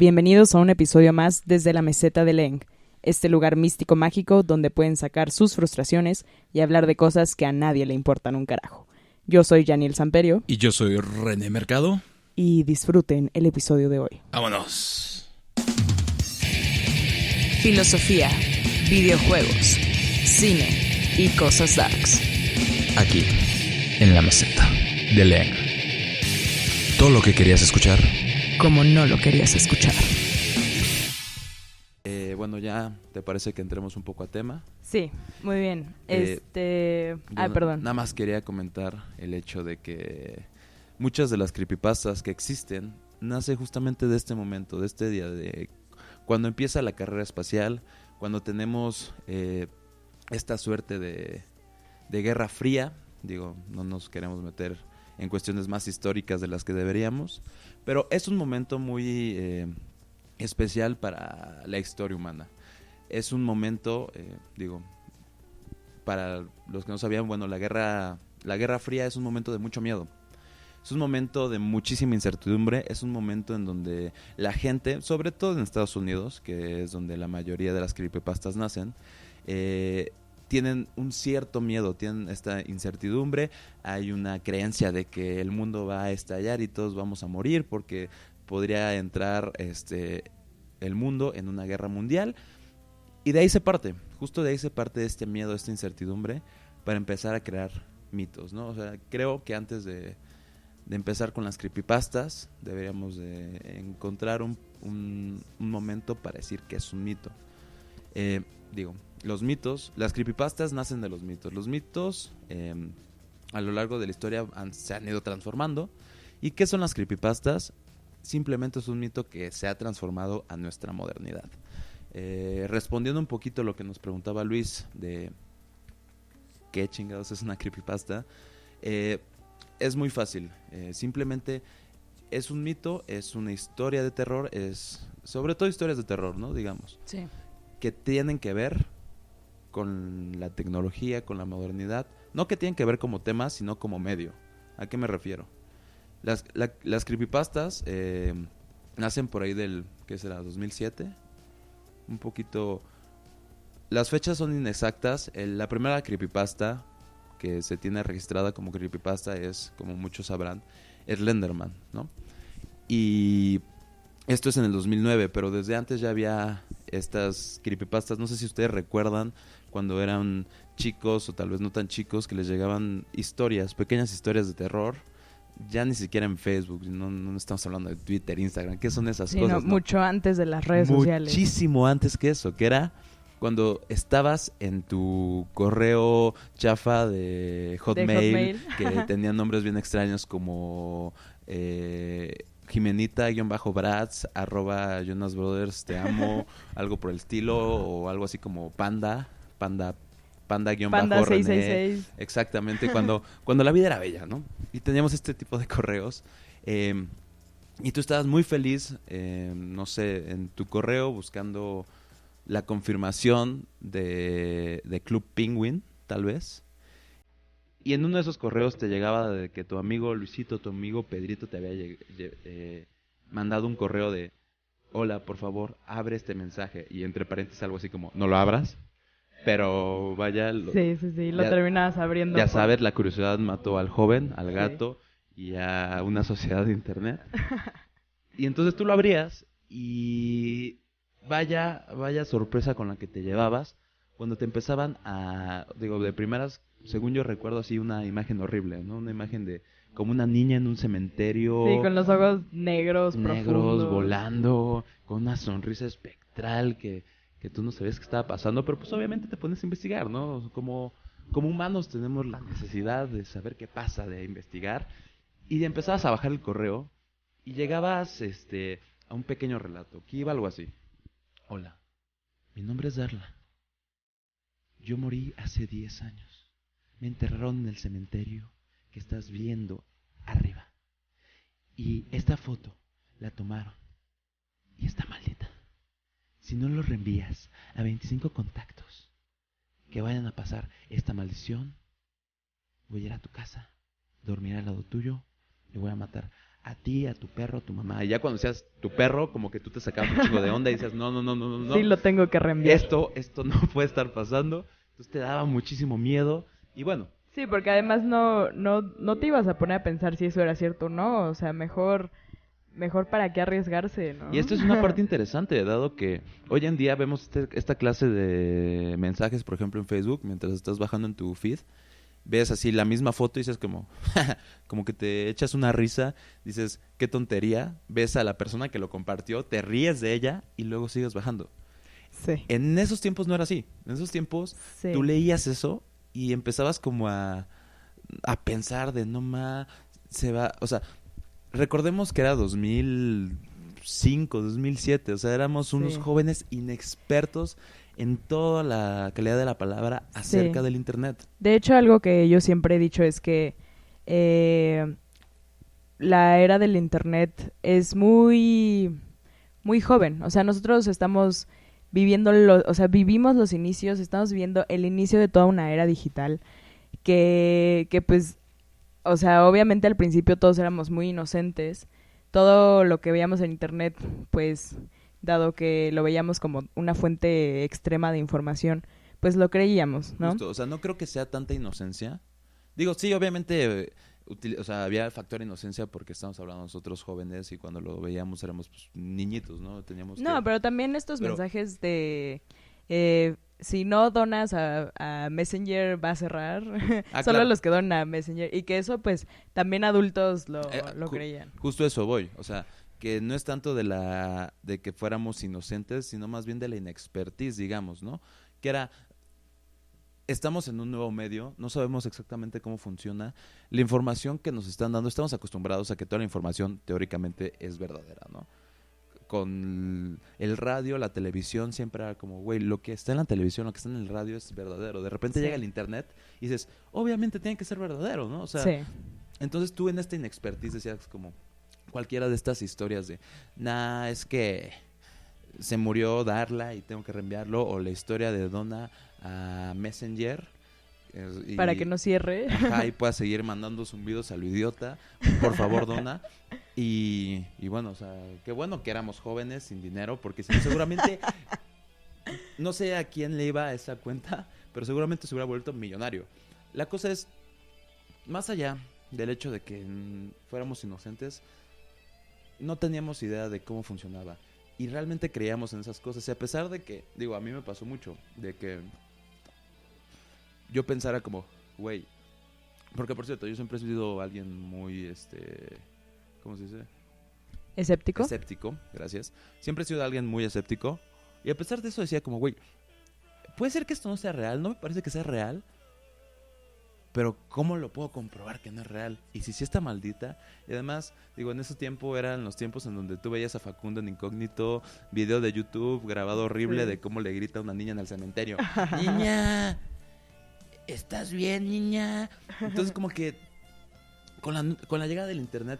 Bienvenidos a un episodio más desde la meseta de Leng, este lugar místico mágico donde pueden sacar sus frustraciones y hablar de cosas que a nadie le importan un carajo. Yo soy Janiel Samperio. Y yo soy René Mercado. Y disfruten el episodio de hoy. ¡Vámonos! Filosofía, videojuegos, cine y cosas darks. Aquí, en la meseta de Leng. Todo lo que querías escuchar, como no lo querías escuchar. Bueno, ya te parece que entremos un poco a tema. Sí, muy bien. Perdón. Nada más quería comentar el hecho de que muchas de las creepypastas que existen nace justamente de este momento, de este día, de cuando empieza la carrera espacial, cuando tenemos esta suerte de Guerra Fría. Digo, no nos queremos meter en cuestiones más históricas de las que deberíamos, pero es un momento muy especial para la historia humana. Es un momento, para los que no sabían, bueno, la Guerra Fría es un momento de mucho miedo. Es un momento de muchísima incertidumbre, es un momento en donde la gente, sobre todo en Estados Unidos, que es donde la mayoría de las creepypastas nacen, tienen un cierto miedo, tienen esta incertidumbre, hay una creencia de que el mundo va a estallar y todos vamos a morir porque podría entrar el mundo en una guerra mundial, y de ahí se parte, justo de ahí se parte este miedo, esta incertidumbre, para empezar a crear mitos, ¿no? O sea, creo que antes de empezar con las creepypastas deberíamos de encontrar un momento para decir que es un mito. Los mitos, las creepypastas nacen de los mitos. Los mitos a lo largo de la historia se han ido transformando. ¿Y qué son las creepypastas? Simplemente es un mito que se ha transformado a nuestra modernidad. Respondiendo un poquito a lo que nos preguntaba Luis de qué chingados es una creepypasta, es muy fácil. Simplemente es un mito, es una historia de terror, es sobre todo historias de terror, ¿no? Digamos. Sí. Que tienen que ver con la tecnología, con la modernidad. No que tienen que ver como tema, sino como medio. ¿A qué me refiero? Las creepypastas nacen por ahí del, ¿qué será? 2007. Un poquito. Las fechas son inexactas. La primera creepypasta que se tiene registrada como creepypasta es, como muchos sabrán, Slenderman, ¿no? Y esto es en el 2009, pero desde antes ya había estas creepypastas. No sé si ustedes recuerdan cuando eran chicos o tal vez no tan chicos, que les llegaban historias, pequeñas historias de terror. Ya ni siquiera en Facebook, no estamos hablando de Twitter, Instagram. ¿Qué son esas cosas? No, mucho antes de las redes sociales. Muchísimo antes que eso, que era cuando estabas en tu correo chafa de Hotmail. Que tenían nombres bien extraños como Jimenita-Bratz, @Jonas Brothers, te amo, algo por el estilo, o algo así como Panda Panda 666. Exactamente, cuando la vida era bella, ¿no? Y teníamos este tipo de correos. Y tú estabas muy feliz, no sé, en tu correo buscando la confirmación de Club Penguin, tal vez. Y en uno de esos correos te llegaba de que tu amigo Luisito, tu amigo Pedrito te había mandado un correo de: hola, por favor, abre este mensaje. Y entre paréntesis algo así como: no lo abras. Pero vaya... Lo terminabas abriendo. Ya sabes, la curiosidad mató al joven, al gato, sí, y a una sociedad de internet. Y entonces tú lo abrías y vaya sorpresa con la que te llevabas cuando te empezaban a... de primeras, según yo recuerdo así, una imagen horrible, ¿no? Una imagen de como una niña en un cementerio. Sí, con los ojos negros profundos, volando, con una sonrisa espectral que tú no sabías qué estaba pasando, pero pues obviamente te pones a investigar, ¿no? Como humanos tenemos la necesidad de saber qué pasa, de investigar, y empezabas a bajar el correo y llegabas a un pequeño relato, que iba algo así: hola, mi nombre es Darla. Yo morí hace 10 años. Me enterraron en el cementerio que estás viendo arriba. Y esta foto la tomaron y está maldita. Si no lo reenvías a 25 contactos que vayan a pasar esta maldición, voy a ir a tu casa, dormiré al lado tuyo y voy a matar a ti, a tu perro, a tu mamá. Y ya cuando seas tu perro, como que tú te sacabas un chico de onda y dices, no. Sí, lo tengo que reenviar. Esto no puede estar pasando. Entonces te daba muchísimo miedo. Y bueno, Sí, porque además no te ibas a poner a pensar si eso era cierto o no. O sea, mejor para qué arriesgarse, ¿no? y esto es una parte interesante, dado que hoy en día vemos esta clase de mensajes, por ejemplo, en Facebook, mientras estás bajando en tu feed. Ves así la misma foto y dices como, como que te echas una risa, dices, qué tontería, ves a la persona que lo compartió, te ríes de ella y luego sigues bajando. Sí. En esos tiempos no era así. En esos tiempos Sí. tú leías eso y empezabas como a pensar de no más, se va, o sea, recordemos que era 2005, 2007, o sea, éramos unos Sí. jóvenes inexpertos en toda la calidad de la palabra acerca Sí. del internet. De hecho, algo que yo siempre he dicho es que la era del internet es muy, muy joven. O sea, nosotros estamos vivimos los inicios, estamos viviendo el inicio de toda una era digital que pues, o sea, obviamente al principio todos éramos muy inocentes. Todo lo que veíamos en internet, pues, dado que lo veíamos como una fuente extrema de información, pues lo creíamos, ¿no? Justo, o sea, no creo que sea tanta inocencia. Digo, sí, obviamente, o sea, había el factor inocencia porque estamos hablando nosotros jóvenes y cuando lo veíamos éramos pues, niñitos, ¿no? Teníamos No, que... pero también estos pero- mensajes de si no donas a Messenger va a cerrar, Ah, solo claro. los que donan a Messenger, y que eso pues también adultos lo Ju- creían. Justo eso voy, o sea, que no es tanto de que fuéramos inocentes, sino más bien de la inexpertise, digamos, ¿no? Que era, estamos en un nuevo medio, no sabemos exactamente cómo funciona, la información que nos están dando, estamos acostumbrados a que toda la información teóricamente es verdadera, ¿no? Con el radio, la televisión, siempre era como, güey, lo que está en la televisión, lo que está en el radio es verdadero. De repente Sí. llega el internet y dices, obviamente tiene que ser verdadero, ¿no? O sea, Sí, entonces tú en esta inexpertise decías como cualquiera de estas historias de, nah, es que se murió Darla y tengo que reenviarlo, o la historia de Donna a Messenger. para que no cierre. Ajá, y pueda seguir mandando zumbidos a lo idiota. Por favor, Donna. Y bueno, o sea, qué bueno que éramos jóvenes sin dinero, porque si no, seguramente, no sé a quién le iba a esa cuenta, pero seguramente se hubiera vuelto millonario. La cosa es, más allá del hecho de que fuéramos inocentes, no teníamos idea de cómo funcionaba. Y realmente creíamos en esas cosas. Y a pesar de que, digo, a mí me pasó mucho, de que yo pensara como, güey, porque por cierto, yo siempre he sido alguien muy, ¿cómo se dice? ¿Escéptico? Escéptico, gracias. Siempre he sido alguien muy escéptico. Y a pesar de eso decía como, güey, puede ser que esto no sea real, no me parece que sea real. Pero ¿cómo lo puedo comprobar que no es real? Y si sí está maldita. Y además, digo, en ese tiempo eran los tiempos en donde tú veías a Facundo en incógnito, video de YouTube grabado horrible Sí. de cómo le grita a una niña en el cementerio. Niña, ¿estás bien, niña? Entonces como que con la llegada del internet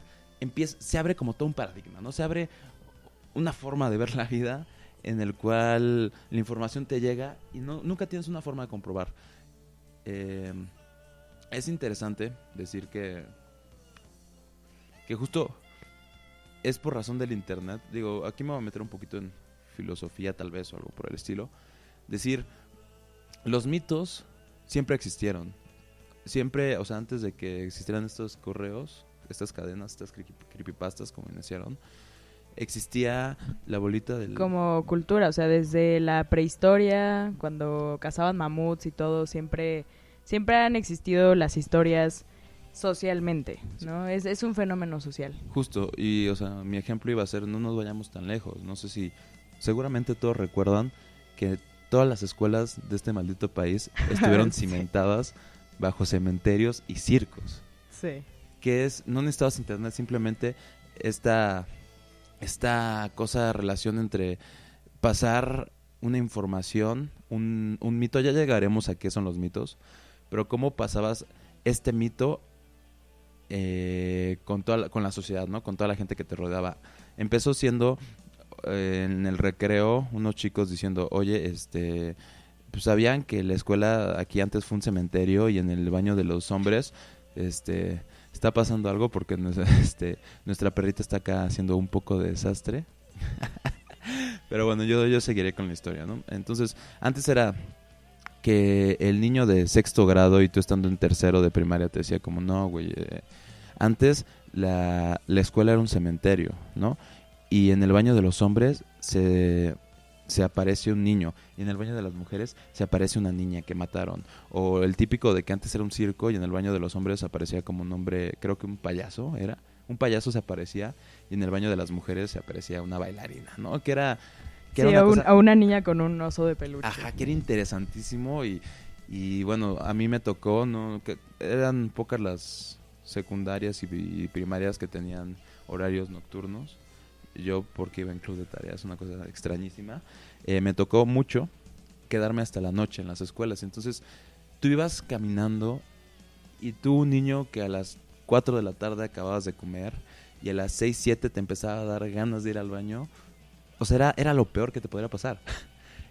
se abre como todo un paradigma, ¿no? Se abre una forma de ver la vida en el cual la información te llega y nunca tienes una forma de comprobar. Es interesante decir que justo es por razón del internet. Digo, aquí me voy a meter un poquito en filosofía tal vez o algo por el estilo. Decir, los mitos siempre existieron. Siempre, o sea, antes de que existieran estos correos, estas cadenas, estas creepypastas como iniciaron, existía la bolita del... Como cultura, o sea, desde la prehistoria, cuando cazaban mamuts y todo, siempre han existido las historias socialmente, ¿no? Es un fenómeno social. Justo, y o sea, mi ejemplo iba a ser, no nos vayamos tan lejos, no sé si, seguramente todos recuerdan que todas las escuelas de este maldito país estuvieron Sí. cimentadas bajo cementerios y circos, Sí. que es, no necesitabas internet, simplemente esta relación entre pasar una información, un mito, ya llegaremos a qué son los mitos, pero cómo pasabas este mito con la sociedad, ¿no? Con toda la gente que te rodeaba. Empezó siendo en el recreo unos chicos diciendo, oye, pues sabían que la escuela aquí antes fue un cementerio y en el baño de los hombres, está pasando algo porque nuestra perrita está acá haciendo un poco de desastre. Pero bueno, yo seguiré con la historia, ¿no? Entonces, antes era que el niño de sexto grado y tú estando en tercero de primaria te decía como, no, güey, antes la escuela era un cementerio, ¿no? Y en el baño de los hombres se aparece un niño, y en el baño de las mujeres se aparece una niña que mataron. O el típico de que antes era un circo y en el baño de los hombres aparecía como un hombre, creo que un payaso era. Un payaso se aparecía y en el baño de las mujeres se aparecía una bailarina, ¿no? Que era una cosa... a una niña con un oso de peluche. Ajá, que era interesantísimo y bueno, a mí me tocó, ¿no? Que eran pocas las secundarias y primarias que tenían horarios nocturnos. Yo, porque iba en club de tareas, una cosa extrañísima, me tocó mucho quedarme hasta la noche en las escuelas. Entonces, tú ibas caminando y tú, un niño que a las 4 de la tarde acababas de comer y a las 6, 7 te empezaba a dar ganas de ir al baño. O sea, era lo peor que te podría pasar.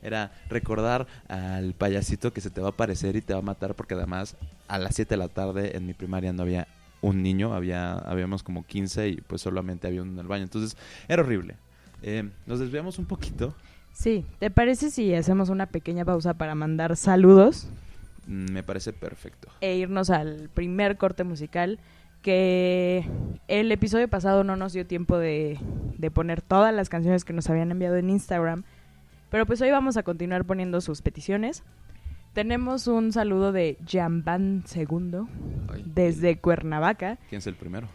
Era recordar al payasito que se te va a aparecer y te va a matar, porque además a las 7 de la tarde en mi primaria no había un niño, habíamos como 15 y pues solamente había uno en el baño. Entonces era horrible. Nos desviamos un poquito. Sí, ¿te parece si hacemos una pequeña pausa para mandar saludos? Me parece perfecto. E irnos al primer corte musical, que el episodio pasado no nos dio tiempo de poner todas las canciones que nos habían enviado en Instagram, pero pues hoy vamos a continuar poniendo sus peticiones. Tenemos un saludo de Jamban II desde Cuernavaca. ¿Quién es el primero?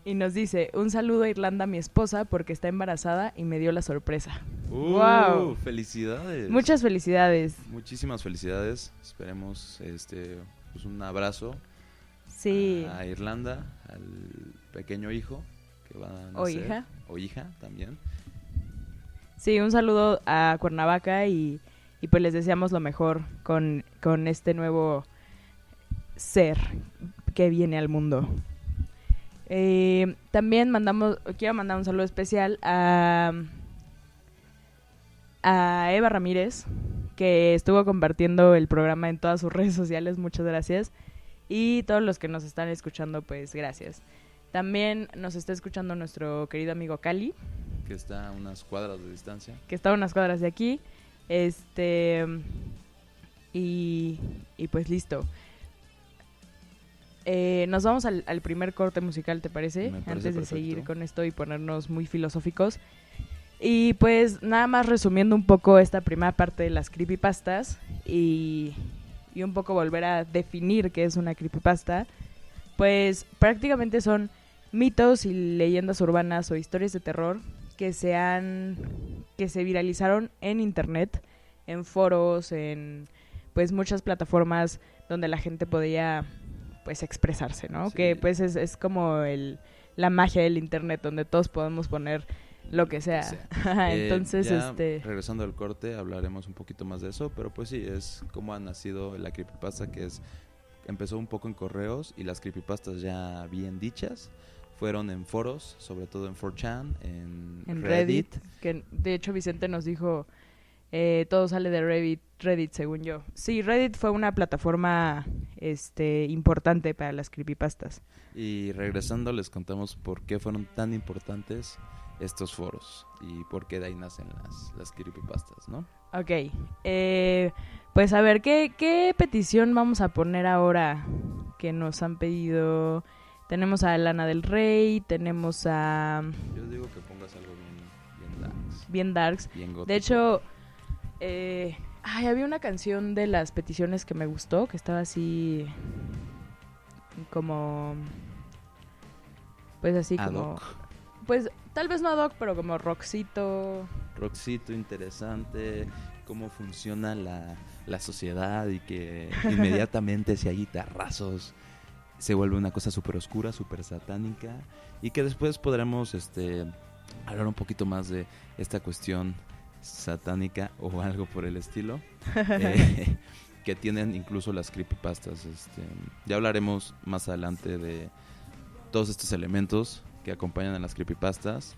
Y nos dice, un saludo a Irlanda, mi esposa, porque está embarazada y me dio la sorpresa. ¡Wow! ¡Felicidades! Muchas felicidades. Muchísimas felicidades. Esperemos pues un abrazo. Sí. A Irlanda, al pequeño hijo que va a nacer. O hija. O hija también. Sí, un saludo a Cuernavaca y pues les deseamos lo mejor con este nuevo ser que viene al mundo. También quiero mandar un saludo especial a Eva Ramírez, que estuvo compartiendo el programa en todas sus redes sociales. Muchas gracias. Y todos los que nos están escuchando, pues gracias. También nos está escuchando nuestro querido amigo Cali, que está a unas cuadras de distancia. Que está a unas cuadras de aquí. Y pues listo. Nos vamos al primer corte musical, ¿te parece? Me parece antes de perfecto. seguir con esto y ponernos muy filosóficos. Y pues nada más resumiendo un poco esta primera parte de las creepypastas y un poco volver a definir qué es una creepypasta, pues prácticamente son mitos y leyendas urbanas o historias de terror que se viralizaron en internet, en foros, en pues muchas plataformas donde la gente podía pues expresarse, ¿no? Sí. Que pues es como la magia del internet, donde todos podemos poner lo que sea. Entonces, ya regresando al corte, hablaremos un poquito más de eso, pero pues sí, es como ha nacido la creepypasta, que empezó un poco en correos, y las creepypastas ya bien dichas fueron en foros, sobre todo en 4chan, en Reddit. Que de hecho Vicente nos dijo, todo sale de Reddit según yo. Sí, Reddit fue una plataforma importante para las creepypastas. Y regresando les contamos por qué fueron tan importantes estos foros y por qué de ahí nacen las creepypastas, ¿no? Ok, pues a ver, ¿qué petición vamos a poner ahora que nos han pedido? Tenemos a Lana del Rey, tenemos a... Yo digo que pongas algo bien darks. Bien darks. Bien gótico. De hecho, había una canción de las peticiones que me gustó, que estaba así como... Pues así Ad como... hoc. Pues tal vez no ad hoc, pero como rockcito. Rockcito interesante, cómo funciona la sociedad y que inmediatamente si hay guitarrazos se vuelve una cosa súper oscura, súper satánica, y que después podremos hablar un poquito más de esta cuestión satánica o algo por el estilo que tienen incluso las creepypastas. Ya hablaremos más adelante de todos estos elementos que acompañan a las creepypastas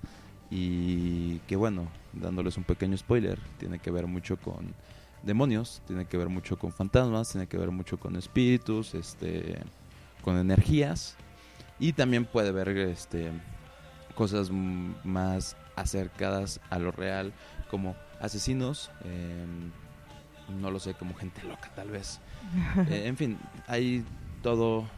y que, bueno, dándoles un pequeño spoiler, tiene que ver mucho con demonios, tiene que ver mucho con fantasmas, tiene que ver mucho con espíritus, con energías, Y también puede ver cosas más acercadas a lo real, como asesinos, no lo sé, como gente loca tal vez. En fin, hay toda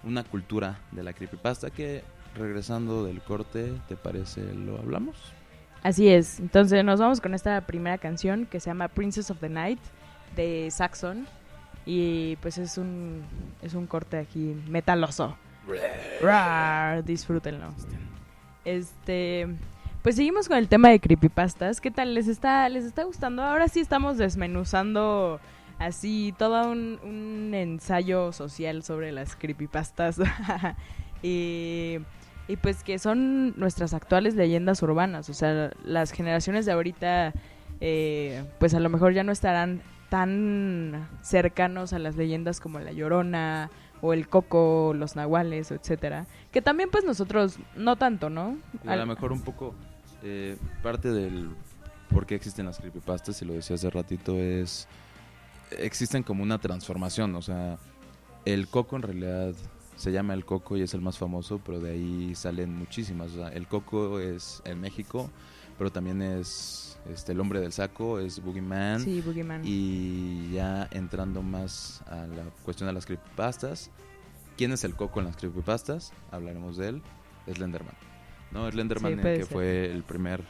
una cultura de la creepypasta que, regresando del corte, ¿te parece lo hablamos? Así es, entonces nos vamos con esta primera canción que se llama Princess of the Night de Saxon y pues es un corte aquí metaloso. Rar, disfrútenlo. Pues seguimos con el tema de creepypastas. ¿Qué tal? ¿Les está gustando? Ahora sí estamos desmenuzando así todo un ensayo social sobre las creepypastas. y pues que son nuestras actuales leyendas urbanas. O sea, las generaciones de ahorita pues a lo mejor ya no estarán tan cercanos a las leyendas como La Llorona o el Coco, los nahuales, etcétera, que también pues nosotros no tanto, ¿no? A lo mejor un poco parte del por qué existen las creepypastas, y lo decía hace ratito, existen como una transformación. O sea, el Coco en realidad se llama el Coco y es el más famoso, pero de ahí salen muchísimas. O sea, el Coco es en México, pero también es el hombre del saco, es Boogeyman. Sí, Boogeyman. Y ya entrando más a la cuestión de las creepypastas, ¿quién es el Coco en las creepypastas? Hablaremos de él, Slenderman. ¿No? Slenderman, Sí, que fue el primer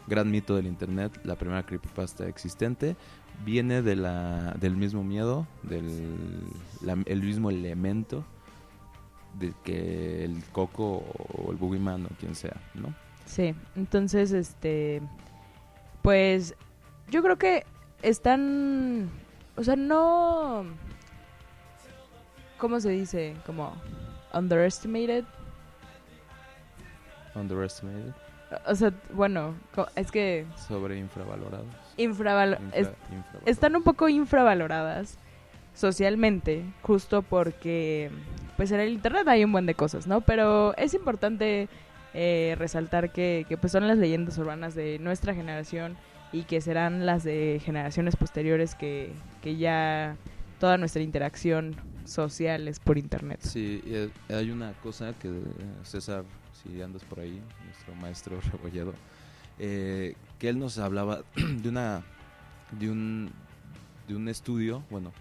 gran mito del internet, la primera creepypasta existente, viene del mismo miedo, el mismo elemento de que el Coco o el Boogeyman o quien sea, ¿no? Sí, entonces, pues yo creo que están, o sea, no, ¿cómo se dice? Como underestimated. Underestimated. O sea, bueno, es que Sobre infravalorados. Están un poco infravaloradas socialmente, justo porque pues en el internet hay un buen de cosas, ¿no? Pero es importante resaltar que pues son las leyendas urbanas de nuestra generación y que serán las de generaciones posteriores que ya toda nuestra interacción social es por internet. Sí, hay una cosa que César, si andas por ahí, nuestro maestro Rebolledo, que él nos hablaba de un estudio, bueno,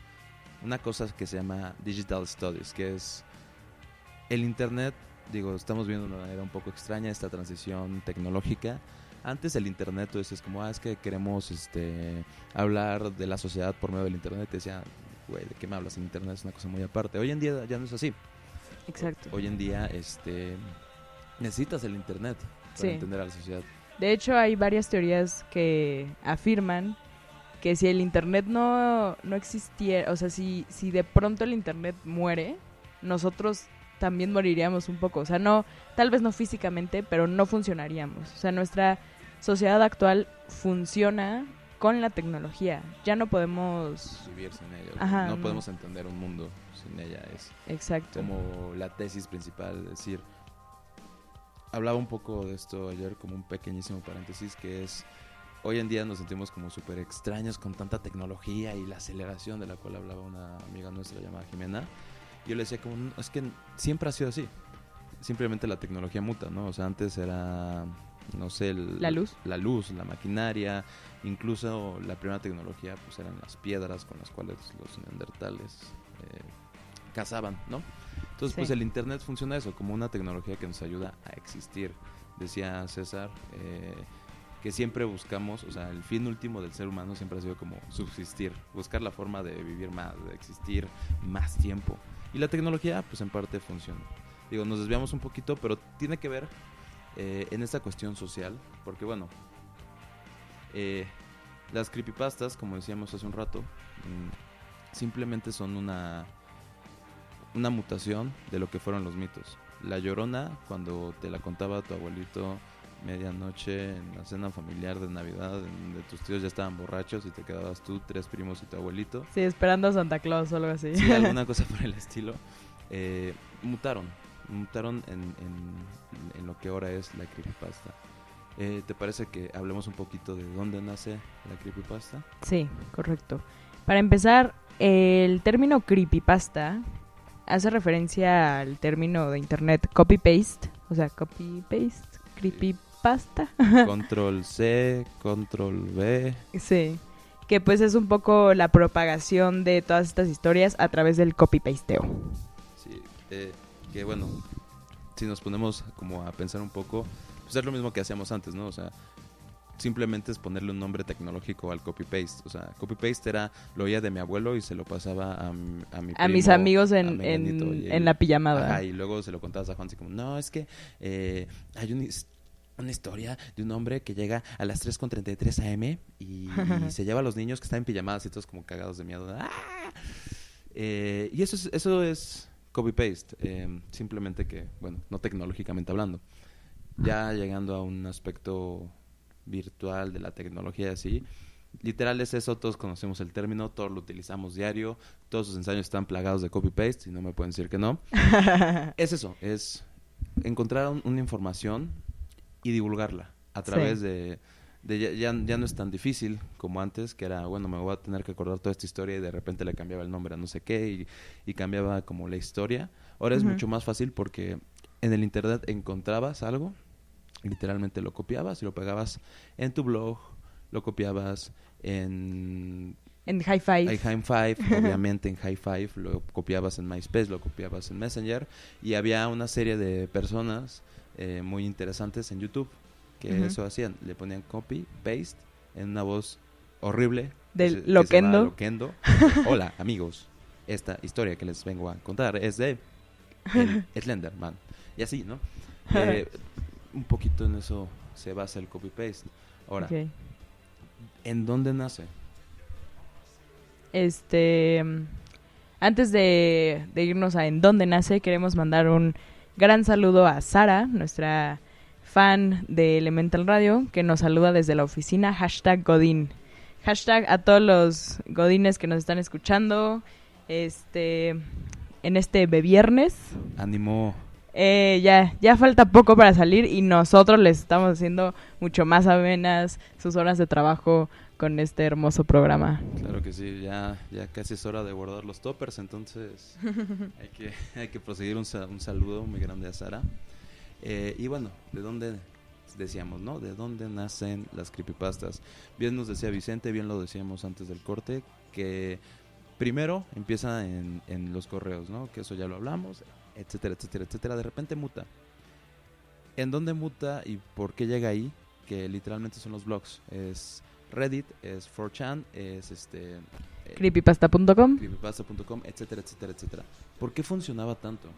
una cosa que se llama Digital Studies, que es el internet. Digo, estamos viendo una manera un poco extraña esta transición tecnológica. Antes el internet, tú dices como, es que queremos hablar de la sociedad por medio del internet. Te decía, güey, ¿de qué me hablas? El internet es una cosa muy aparte. Hoy en día ya no es así. Exacto. Hoy en día necesitas el internet para entender a la sociedad. De hecho, hay varias teorías que afirman que si el internet no existiera, o sea, si de pronto el internet muere, nosotros también moriríamos un poco. O sea, no, tal vez no físicamente, pero no funcionaríamos. O sea, nuestra sociedad actual funciona con la tecnología. Ya no podemos vivir sin ella. Ajá, no podemos entender un mundo sin ella. Es exacto. como la tesis principal. Es decir, hablaba un poco de esto ayer, como un pequeñísimo paréntesis, que es, hoy en día nos sentimos como súper extraños con tanta tecnología y la aceleración de la cual hablaba una amiga nuestra llamada Jimena. Yo le decía como, es que siempre ha sido así. Simplemente la tecnología muta, ¿no? O sea, antes era, no sé, la luz, la maquinaria, incluso la primera tecnología pues eran las piedras con las cuales los neandertales cazaban, ¿no? Entonces, pues el internet funciona eso, como una tecnología que nos ayuda a existir. Decía César, que siempre buscamos, o sea, el fin último del ser humano siempre ha sido como subsistir, buscar la forma de vivir más, de existir más tiempo. Y la tecnología, pues en parte funciona. Digo, nos desviamos un poquito, pero tiene que ver en esta cuestión social, porque bueno, las creepypastas, como decíamos hace un rato, simplemente son una mutación de lo que fueron los mitos. La Llorona, cuando te la contaba tu abuelito medianoche en la cena familiar de Navidad, donde tus tíos ya estaban borrachos y te quedabas tú, 3 primos y tu abuelito. Sí, esperando a Santa Claus o algo así. Sí, alguna cosa por el estilo. Mutaron en lo que ahora es la creepypasta. ¿Te parece que hablemos un poquito de dónde nace la creepypasta? Sí, correcto. Para empezar, el término creepypasta hace referencia al término de internet copy-paste, o sea, copy-paste, creepypasta. Control C, Control V. Sí, que pues es un poco la propagación de todas estas historias a través del copy-pasteo. Sí, que bueno, si nos ponemos como a pensar un poco, pues es lo mismo que hacíamos antes, ¿no? O sea, simplemente es ponerle un nombre tecnológico al copy-paste. O sea, copy-paste era, lo oía de mi abuelo y se lo pasaba a mi primo, A mis amigos a Menganito, en la pijamada. Ajá, y luego se lo contabas a Juan, así como, no, es que hay una historia de un hombre que llega a las 3:33 AM y se lleva a los niños que están en pijamadas y todos como cagados de miedo. ¡Ah! Y eso es copy-paste, simplemente que, bueno, no tecnológicamente hablando. Ya llegando a un aspecto virtual de la tecnología así, literal es eso, todos conocemos el término, todos lo utilizamos diario, todos sus ensayos están plagados de copy-paste y no me pueden decir que no. Es eso, es encontrar una información y divulgarla a través de ya no es tan difícil como antes, que era, bueno, me voy a tener que acordar toda esta historia y de repente le cambiaba el nombre a no sé qué y cambiaba como la historia. Ahora es mucho más fácil porque en el internet encontrabas algo, literalmente lo copiabas y lo pegabas en tu blog, lo copiabas en High Five. High Five, obviamente en High Five, lo copiabas en MySpace, lo copiabas en Messenger, y había una serie de personas muy interesantes en YouTube que eso hacían, le ponían copy, paste en una voz horrible del Loquendo. Loquendo. Hola amigos, esta historia que les vengo a contar es de el Slenderman, y así, ¿no? Un poquito en eso se basa el copy-paste. Ahora, ¿en dónde nace? Antes de irnos a en dónde nace, queremos mandar un gran saludo a Sara, nuestra fan de Elemental Radio, que nos saluda desde la oficina, #Godín. Hashtag a todos los godines que nos están escuchando en este viernes. Ánimo. Ya falta poco para salir y nosotros les estamos haciendo mucho más amenas sus horas de trabajo con este hermoso programa. Claro que sí, ya casi es hora de guardar los toppers, entonces hay que proseguir un saludo muy grande a Sara. Y bueno, ¿de dónde decíamos, no? ¿De dónde nacen las creepypastas? Bien nos decía Vicente, bien lo decíamos antes del corte, que primero empieza en los correos, ¿no? Que eso ya lo hablamos, etcétera, etcétera, etcétera. De repente muta. ¿En dónde muta y por qué llega ahí? Que literalmente son los blogs. Es Reddit, es 4chan, es creepypasta.com, etcétera, etcétera, etcétera. ¿Por qué funcionaba tanto?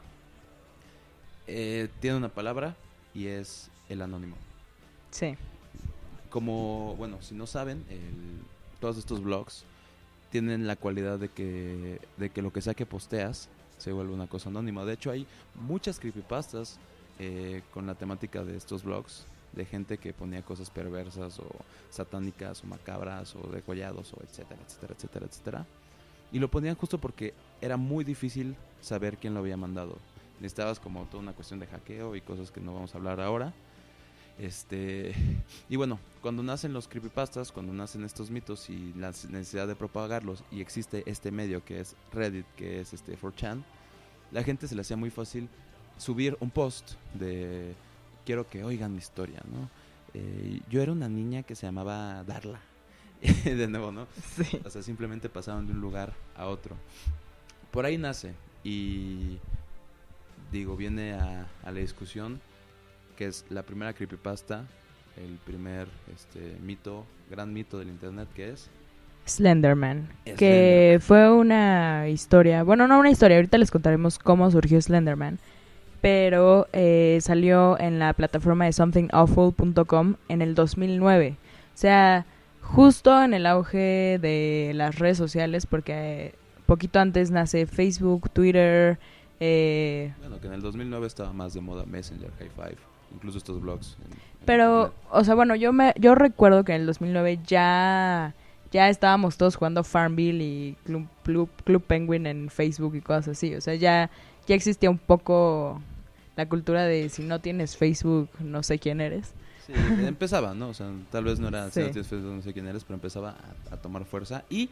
Tiene una palabra y es el anónimo. Sí. Como, bueno, si no saben, todos estos blogs tienen la cualidad de que lo que sea que posteas se vuelve una cosa anónima. De hecho, hay muchas creepypastas con la temática de estos blogs, de gente que ponía cosas perversas o satánicas o macabras o degollados o etcétera, etcétera, etcétera, etcétera. Y lo ponían justo porque era muy difícil saber quién lo había mandado. Necesitabas como toda una cuestión de hackeo y cosas que no vamos a hablar ahora. Y bueno, cuando nacen los creepypastas, cuando nacen estos mitos y la necesidad de propagarlos, y existe este medio que es Reddit, que es 4chan, la gente se le hacía muy fácil subir un post de quiero que oigan mi historia, ¿no? Yo era una niña que se llamaba Darla. De nuevo, ¿no? Sí. O sea, simplemente pasaban de un lugar a otro. Por ahí nace y digo, viene a la discusión que es la primera creepypasta, el primer gran mito del internet, que es Slenderman, que fue una historia, bueno, no una historia, ahorita les contaremos cómo surgió Slenderman, pero salió en la plataforma de somethingawful.com en el 2009, o sea, justo en el auge de las redes sociales, porque poquito antes nace Facebook, Twitter. Bueno, que en el 2009 estaba más de moda Messenger, High Five, incluso estos blogs. Pero, o sea, bueno, yo recuerdo que en el 2009 ya estábamos todos jugando Farmville y Club Penguin en Facebook y cosas así. O sea, ya existía un poco la cultura de si no tienes Facebook, no sé quién eres. Sí, empezaba, ¿no? O sea, tal vez no era sí. Si no tienes Facebook, no sé quién eres, pero empezaba a tomar fuerza y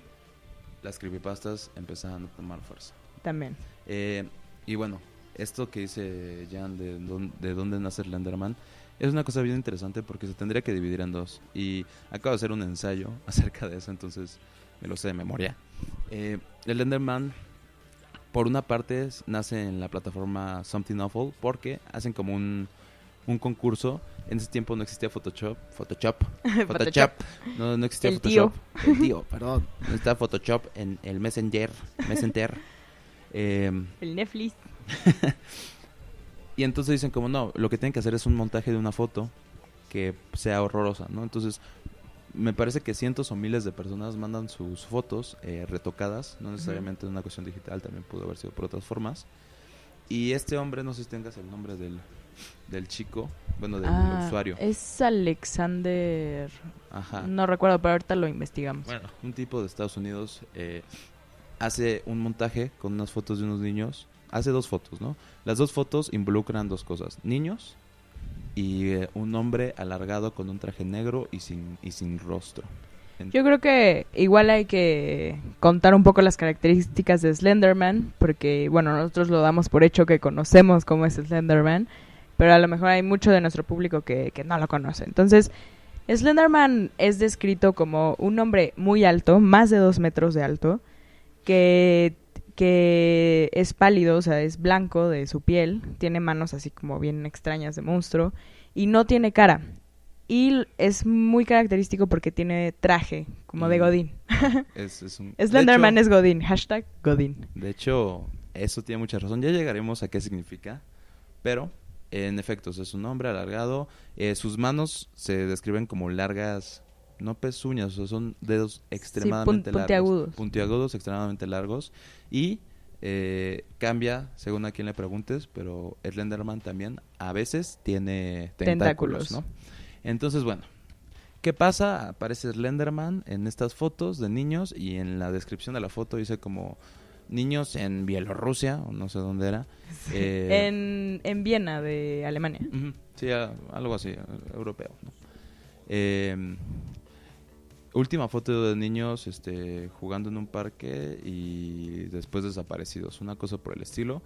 las creepypastas empezaban a tomar fuerza. También. Y bueno, esto que dice Jan de dónde nace Slenderman es una cosa bien interesante porque se tendría que dividir en dos. Y acabo de hacer un ensayo acerca de eso, entonces me lo sé de memoria. El Slenderman, por una parte, nace en la plataforma Something Awful porque hacen como un concurso. En ese tiempo no existía Photoshop. No existía El Photoshop. El tío, perdón. No estaba Photoshop en el Messenger. El Netflix. Y entonces dicen como no, lo que tienen que hacer es un montaje de una foto que sea horrorosa, ¿no? Entonces me parece que cientos o miles de personas mandan sus fotos retocadas, no necesariamente en una cuestión digital, también pudo haber sido por otras formas. Y este hombre, no sé si tengas el nombre del chico, bueno, del usuario. Es Alexander. Ajá. No recuerdo, pero ahorita lo investigamos. Bueno, un tipo de Estados Unidos hace un montaje con unas fotos de unos niños. Hace 2 fotos, ¿no? Las 2 fotos involucran 2 cosas. Niños y un hombre alargado con un traje negro y sin rostro. Yo creo que igual hay que contar un poco las características de Slenderman, porque, bueno, nosotros lo damos por hecho que conocemos cómo es Slenderman, pero a lo mejor hay mucho de nuestro público que no lo conoce. Entonces, Slenderman es descrito como un hombre muy alto, más de 2 metros de alto, que es pálido, o sea, es blanco de su piel, tiene manos así como bien extrañas de monstruo, y no tiene cara. Y es muy característico porque tiene traje, como de Godín. Slenderman es Godín, #Godín. De hecho, eso tiene mucha razón. Ya llegaremos a qué significa, pero en efecto, es un hombre alargado. Sus manos se describen como largas, no pezuñas, o sea, son dedos extremadamente largos. Puntiagudos, extremadamente largos. Y cambia según a quien le preguntes, pero Slenderman también a veces tiene tentáculos, ¿no? Entonces, bueno, ¿qué pasa? Aparece Slenderman en estas fotos de niños y en la descripción de la foto dice como niños en Bielorrusia, o no sé dónde era. Sí. En Viena, de Alemania. Sí, algo así, europeo, ¿no? Última foto de niños jugando en un parque y después desaparecidos, una cosa por el estilo.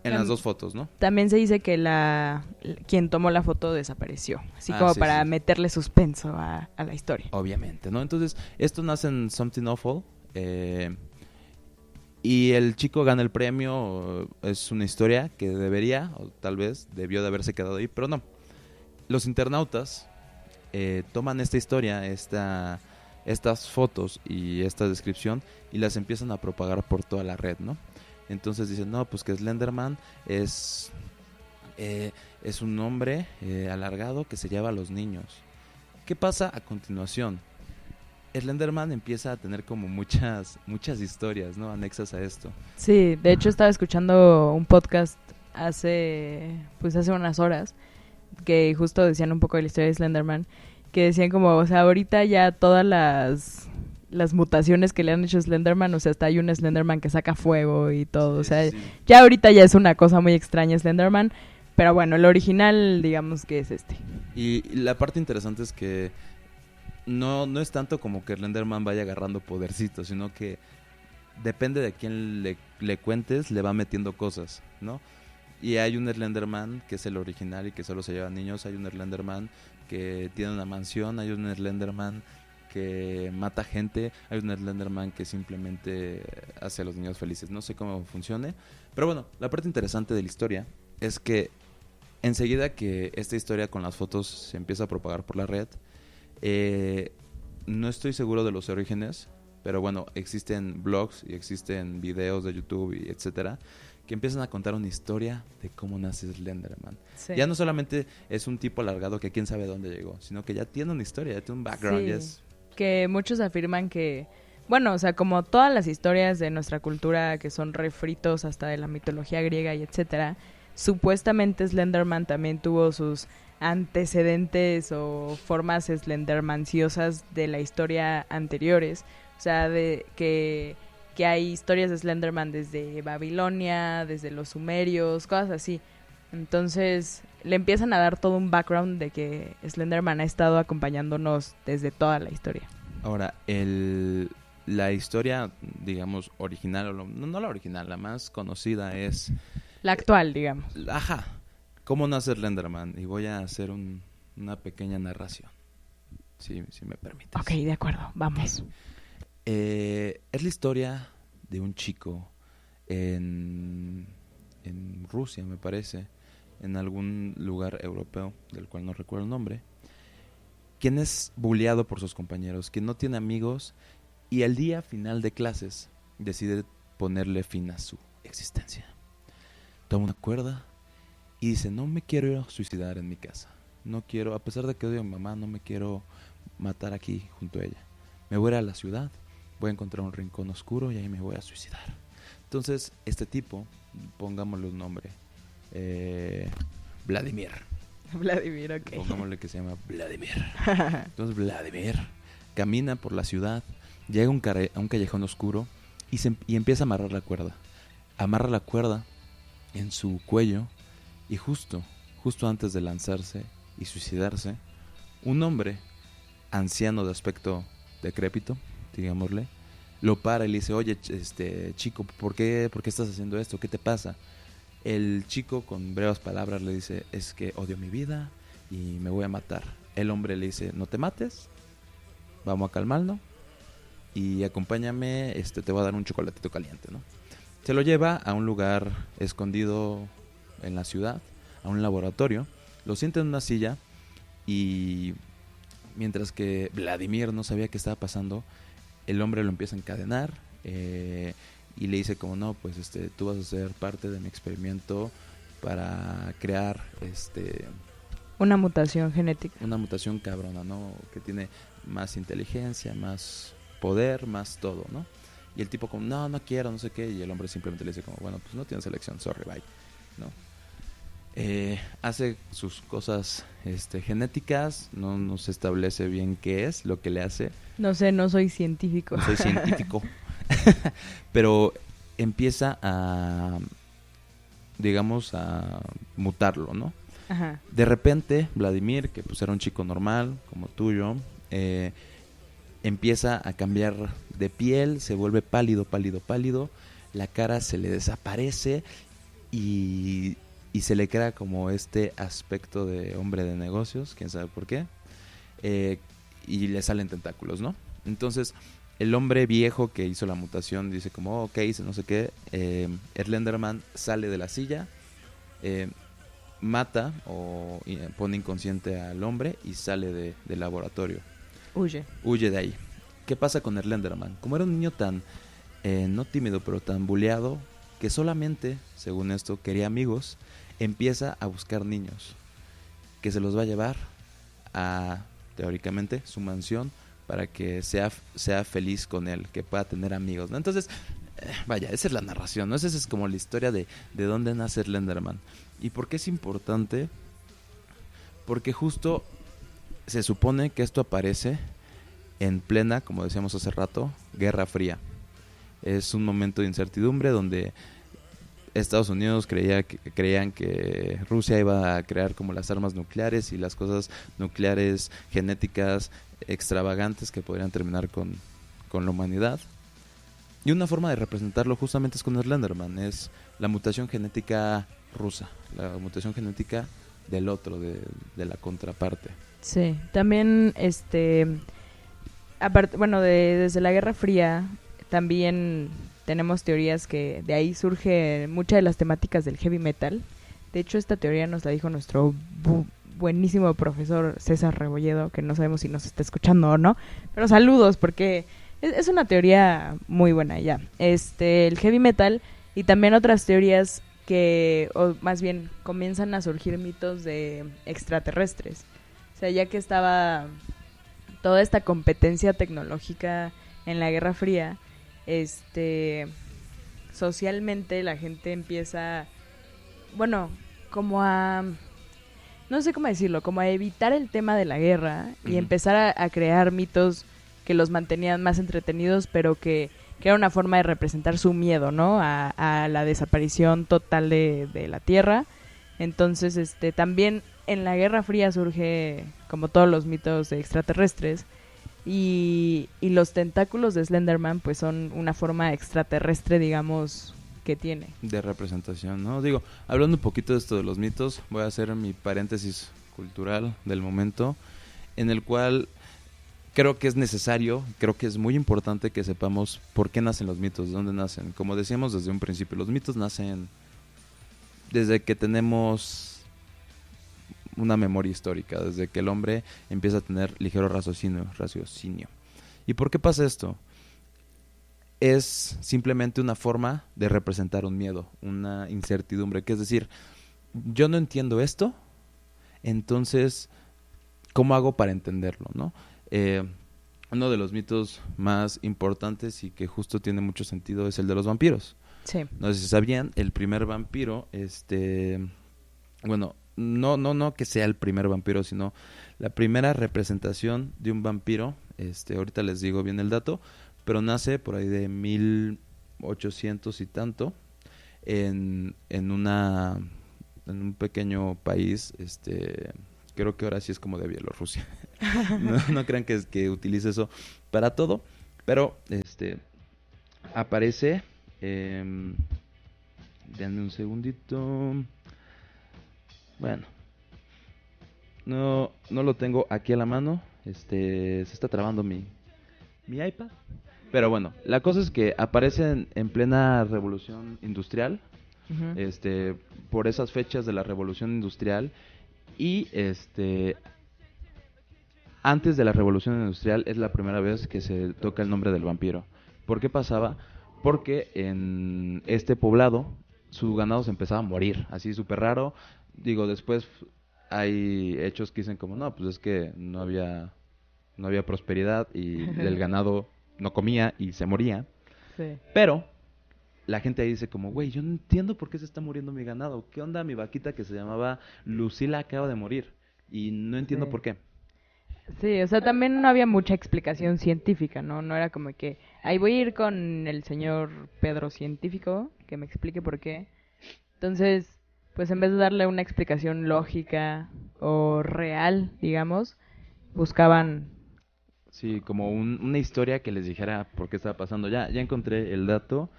En las 2 fotos, ¿no? También se dice que quien tomó la foto desapareció, así como para meterle suspenso a la historia. Obviamente, ¿no? Entonces, esto nace en Something Awful y el chico gana el premio. Es una historia que debería, o tal vez debió de haberse quedado ahí, pero no. Los internautas toman esta historia, estas fotos y esta descripción y las empiezan a propagar por toda la red, ¿no? Entonces dicen, no, pues que Slenderman es un hombre alargado que se lleva a los niños. ¿Qué pasa a continuación? Slenderman empieza a tener como muchas historias, ¿no? Anexas a esto. Sí, de hecho estaba escuchando un podcast hace unas horas que justo decían un poco de la historia de Slenderman, que decían como, o sea, ahorita ya todas las mutaciones que le han hecho a Slenderman, o sea, hasta hay un Slenderman que saca fuego y todo, o sea, ya ahorita ya es una cosa muy extraña Slenderman, pero bueno, el original digamos que es este. Y la parte interesante es que no es tanto como que Slenderman vaya agarrando podercitos, sino que depende de quién le cuentes, le va metiendo cosas, ¿no? Y hay un Slenderman que es el original y que solo se lleva a niños, hay un Slenderman que tiene una mansión, hay un Slenderman que mata gente, hay un Slenderman que simplemente hace a los niños felices. No sé cómo funcione, pero bueno, la parte interesante de la historia es que enseguida que esta historia con las fotos se empieza a propagar por la red, no estoy seguro de los orígenes, pero bueno, existen blogs y existen videos de YouTube y etcétera, que empiezan a contar una historia de cómo nace Slenderman. Sí. Ya no solamente es un tipo alargado que quién sabe dónde llegó, sino que ya tiene una historia, ya tiene un background. Sí. Que muchos afirman que, bueno, o sea, como todas las historias de nuestra cultura que son refritos hasta de la mitología griega y etcétera, supuestamente Slenderman también tuvo sus antecedentes o formas slendermanciosas de la historia anteriores. O sea, de que hay historias de Slenderman desde Babilonia, desde los sumerios, cosas así. Entonces le empiezan a dar todo un background de que Slenderman ha estado acompañándonos desde toda la historia. Ahora, la historia, digamos, original, no la original, la más conocida es... La actual, digamos. Ajá, ¿cómo nace Slenderman? Y voy a hacer una pequeña narración, si me permites. Ok, de acuerdo, vamos. Es la historia de un chico en Rusia, me parece, en algún lugar europeo, del cual no recuerdo el nombre, quien es bulleado por sus compañeros, quien no tiene amigos, y al día final de clases decide ponerle fin a su existencia. Toma una cuerda y dice, no me quiero suicidar en mi casa. No quiero, a pesar de que odio a mi mamá, no me quiero matar aquí junto a ella. Me voy a ir a la ciudad, voy a encontrar un rincón oscuro y ahí me voy a suicidar. Entonces, este tipo, pongámosle un nombre, Vladimir. Vladimir, ok. Pongámosle que se llama Vladimir. Entonces, Vladimir camina por la ciudad, llega a un callejón oscuro y empieza a amarrar la cuerda. Amarra la cuerda en su cuello y justo antes de lanzarse y suicidarse, un hombre anciano de aspecto decrépito, digámosle, lo para y le dice, oye, chico, ¿por qué estás haciendo esto? ¿Qué te pasa? El chico, con breves palabras, le dice, es que odio mi vida y me voy a matar. El hombre le dice, no te mates, vamos a calmarnos y acompáñame, te voy a dar un chocolatito caliente, ¿no? Se lo lleva a un lugar escondido en la ciudad, a un laboratorio, lo sienta en una silla y mientras que Vladimir no sabía qué estaba pasando, el hombre lo empieza a encadenar y le dice como, no, pues tú vas a ser parte de mi experimento para crear una mutación genética. Una mutación cabrona, ¿no? Que tiene más inteligencia, más poder, más todo, ¿no? Y el tipo como, no quiero, no sé qué. Y el hombre simplemente le dice como, bueno, pues no tienes elección, sorry, bye, ¿no? Hace sus cosas genéticas, no se establece bien qué es lo que le hace. No sé, no soy científico. No soy científico. Pero empieza a, digamos, a mutarlo, ¿no? Ajá. De repente, Vladimir, que pues era un chico normal, como tuyo, empieza a cambiar de piel, se vuelve pálido, la cara se le desaparece y se le crea como este aspecto de hombre de negocios, quién sabe por qué, y le salen tentáculos, ¿no? Entonces, el hombre viejo que hizo la mutación dice como, ok, no sé qué, Slenderman sale de la silla, mata o pone inconsciente al hombre y sale del laboratorio. Huye de ahí. ¿Qué pasa con Slenderman? Como era un niño tan, no tímido, pero tan bulleado, que solamente, según esto, quería amigos, empieza a buscar niños, que se los va a llevar a, teóricamente, su mansión, para que sea feliz con él, que pueda tener amigos, ¿no? Entonces, vaya, esa es la narración, ¿no? Esa es como la historia de dónde nace Slenderman. ¿Y por qué es importante? Porque justo se supone que esto aparece en plena, como decíamos hace rato, Guerra Fría. Es un momento de incertidumbre donde Estados Unidos creían que Rusia iba a crear como las armas nucleares y las cosas nucleares genéticas extravagantes que podrían terminar con la humanidad. Y una forma de representarlo justamente es con Slenderman, es la mutación genética rusa, la mutación genética del otro, de la contraparte. Sí, también aparte, bueno, desde la Guerra Fría también tenemos teorías que de ahí surge muchas de las temáticas del heavy metal. De hecho, esta teoría nos la dijo nuestro buenísimo profesor César Rebolledo, que no sabemos si nos está escuchando o no, pero saludos porque es una teoría muy buena ya. El heavy metal y también otras teorías que, o más bien, comienzan a surgir mitos de extraterrestres. O sea, ya que estaba toda esta competencia tecnológica en la Guerra Fría, socialmente la gente empieza, bueno, como a, no sé cómo decirlo, como a evitar el tema de la guerra y empezar a crear mitos que los mantenían más entretenidos, pero que era una forma de representar su miedo, ¿no? A la desaparición total de la Tierra. Entonces, también en la Guerra Fría surge, como todos los mitos de extraterrestres, y los tentáculos de Slenderman pues son una forma extraterrestre, digamos, que tiene. De representación, ¿no? Digo, hablando un poquito de esto de los mitos, voy a hacer mi paréntesis cultural del momento, en el cual creo que es necesario, creo que es muy importante que sepamos por qué nacen los mitos, de dónde nacen. Como decíamos desde un principio, los mitos nacen desde que tenemos una memoria histórica, desde que el hombre empieza a tener ligero raciocinio. ¿Y por qué pasa esto? Es simplemente una forma de representar un miedo, una incertidumbre, que es decir, yo no entiendo esto, entonces, ¿cómo hago para entenderlo, no? Uno de los mitos más importantes y que justo tiene mucho sentido es el de los vampiros. Sí. No sé si sabían, el primer vampiro, bueno, no que sea el primer vampiro, sino la primera representación de un vampiro, ahorita les digo bien el dato, pero nace por ahí de 1800 y tanto en un pequeño país, creo que ahora sí es como de Bielorrusia. No crean que utilice eso para todo, pero aparece, denme un segundito. Bueno, no lo tengo aquí a la mano, se está trabando mi iPad. Pero bueno, la cosa es que aparece en plena revolución industrial, Uh-huh. por esas fechas de la revolución industrial, y antes de la revolución industrial es la primera vez que se toca el nombre del vampiro. ¿Por qué pasaba? Porque en este poblado su ganado se empezaba a morir, así súper raro. Digo, después hay hechos que dicen como, no, pues es que no había prosperidad y el ganado no comía y se moría. Sí. Pero la gente ahí dice como, güey, yo no entiendo por qué se está muriendo mi ganado. ¿Qué onda mi vaquita que se llamaba Lucila acaba de morir? Y no entiendo Sí. por qué. Sí, o sea, también no había mucha explicación científica, ¿no? No era como que, ahí voy a ir con el señor Pedro científico, que me explique por qué. Entonces, pues en vez de darle una explicación lógica o real, digamos, buscaban... Sí, como una historia que les dijera por qué estaba pasando. Ya encontré el dato.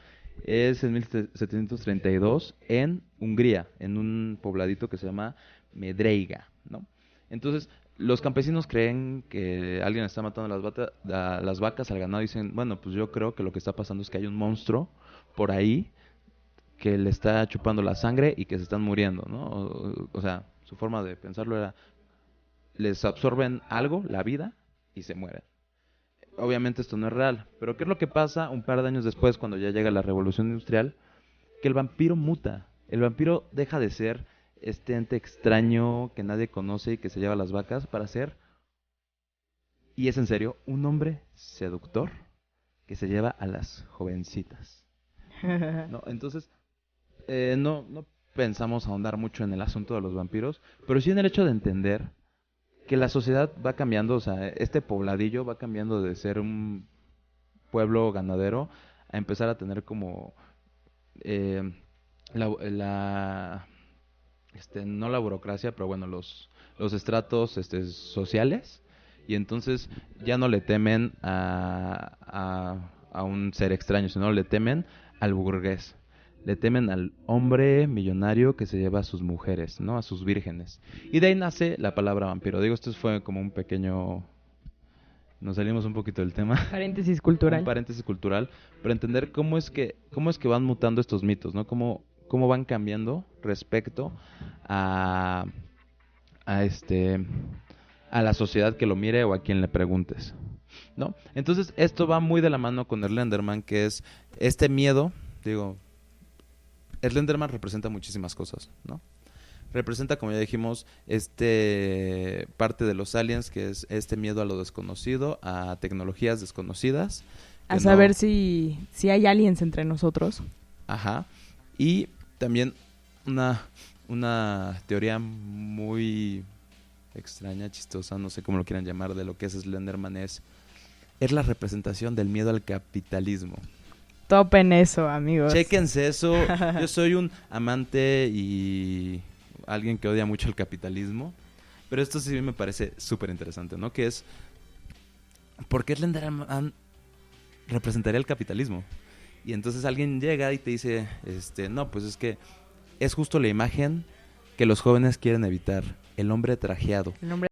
Es en 1732 en Hungría, en un pobladito que se llama Medreiga, ¿no? Entonces, los campesinos creen que alguien está matando a las vacas, al ganado, y dicen, bueno, pues yo creo que lo que está pasando es que hay un monstruo por ahí que le está chupando la sangre y que se están muriendo, ¿no? O sea, su forma de pensarlo era, les absorben algo, la vida, y se mueren. Obviamente esto no es real, pero ¿qué es lo que pasa un par de años después cuando ya llega la revolución industrial? Que el vampiro muta. El vampiro deja de ser este ente extraño que nadie conoce y que se lleva a las vacas para ser, y es en serio, un hombre seductor que se lleva a las jovencitas, ¿no? Entonces, no pensamos ahondar mucho en el asunto de los vampiros, pero sí en el hecho de entender que la sociedad va cambiando, o sea, este pobladillo va cambiando de ser un pueblo ganadero a empezar a tener como eh, la no la burocracia, pero bueno, los estratos sociales, y entonces ya no le temen a un ser extraño, sino le temen al burgués. Le temen al hombre millonario que se lleva a sus mujeres, ¿no? A sus vírgenes. Y de ahí nace la palabra vampiro. Digo, esto fue como un pequeño... Nos salimos un poquito del tema. Paréntesis Un cultural. paréntesis cultural. Pero entender cómo es que van mutando estos mitos, ¿no? Cómo van cambiando respecto a la sociedad que lo mire o a quien le preguntes, ¿no? Entonces, esto va muy de la mano con Slenderman, que es este miedo. Digo, Slenderman representa muchísimas cosas, ¿no? Representa, como ya dijimos, parte de los aliens, que es este miedo a lo desconocido, a tecnologías desconocidas. A saber si hay aliens entre nosotros. Ajá. Y también una teoría muy extraña, chistosa, no sé cómo lo quieran llamar, de lo que es Slenderman es la representación del miedo al capitalismo. Topen eso, amigos. Chéquense eso. Yo soy un amante y alguien que odia mucho el capitalismo, pero esto sí me parece súper interesante, ¿no? Que es ¿por qué Slenderman representaría el capitalismo? Y entonces alguien llega y te dice, no, pues es que es justo la imagen que los jóvenes quieren evitar, el hombre trajeado. El nombre